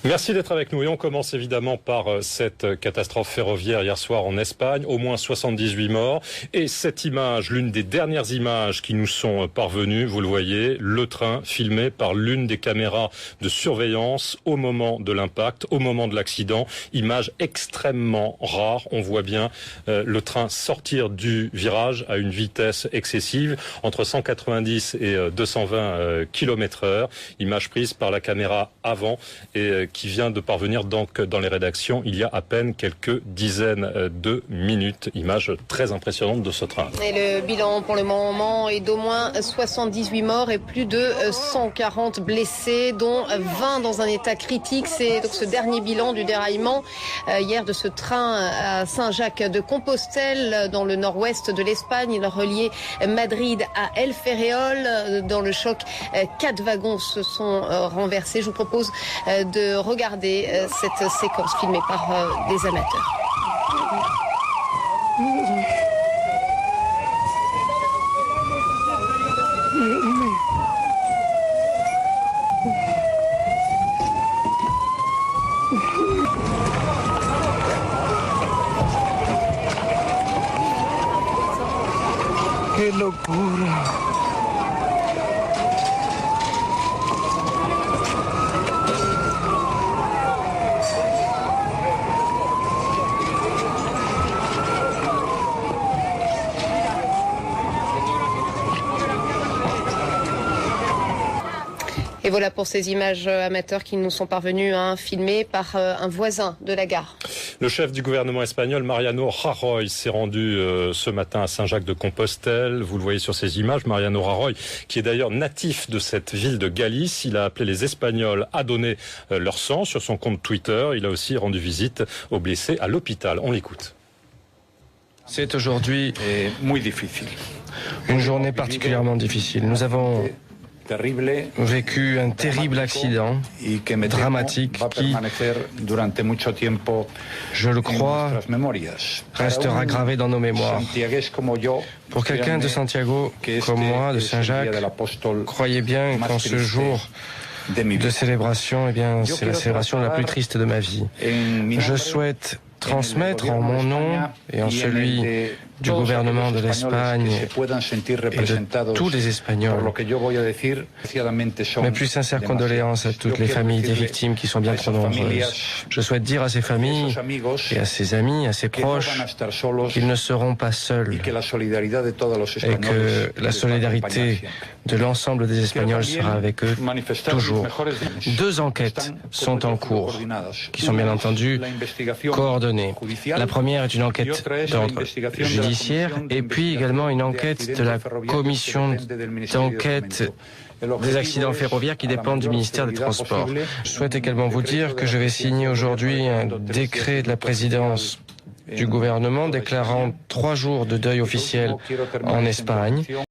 Merci d'être avec nous et on commence évidemment par cette catastrophe ferroviaire hier soir en Espagne, au moins 78 morts et cette image, l'une des dernières images qui nous sont parvenues, vous le voyez, le train filmé par l'une des caméras de surveillance au moment de l'impact, au moment de l'accident, image extrêmement rare, on voit bien le train sortir du virage à une vitesse excessive, entre 190 et 220 km/h, image prise par la caméra avant et qui vient de parvenir donc dans les rédactions il y a à peine quelques dizaines de minutes. Image très impressionnante de ce train. Et le bilan pour le moment est d'au moins 78 morts et plus de 140 blessés, dont 20 dans un état critique. C'est donc ce dernier bilan du déraillement hier de ce train à Saint-Jacques-de-Compostelle dans le nord-ouest de l'Espagne. Il reliait Madrid à El Ferriol. Dans le choc, 4 wagons se sont renversés. Je vous propose de regarder cette séquence filmée par des amateurs. ¡Qué locura! Et voilà pour ces images amateurs qui nous sont parvenues filmées par un voisin de la gare. Le chef du gouvernement espagnol, Mariano Rajoy, s'est rendu ce matin à Saint-Jacques-de-Compostelle. Vous le voyez sur ces images. Mariano Rajoy, qui est d'ailleurs natif de cette ville de Galice, il a appelé les Espagnols à donner leur sang sur son compte Twitter. Il a aussi rendu visite aux blessés à l'hôpital. On l'écoute. C'est aujourd'hui une journée particulièrement difficile. Nous avons vécu un terrible accident, dramatique, qui, je le crois, restera gravé dans nos mémoires. Pour quelqu'un de Santiago comme moi, de Saint-Jacques, croyez bien qu'en ce jour de célébration, eh bien, c'est la célébration la plus triste de ma vie. Je souhaite transmettre en mon nom et en celui du gouvernement de l'Espagne et de tous les Espagnols mes plus sincères condoléances à toutes les familles des victimes qui sont bien trop nombreuses. Je souhaite dire à ces familles et à ses amis, à ses proches, qu'ils ne seront pas seuls et que la solidarité de l'ensemble des Espagnols sera avec eux toujours. 2 enquêtes sont en cours, qui sont bien entendu coordonnées. La première est une enquête d'ordre judiciaire et puis également une enquête de la commission d'enquête des accidents ferroviaires qui dépendent du ministère des Transports. Je souhaite également vous dire que je vais signer aujourd'hui un décret de la présidence du gouvernement déclarant 3 jours de deuil officiel en Espagne.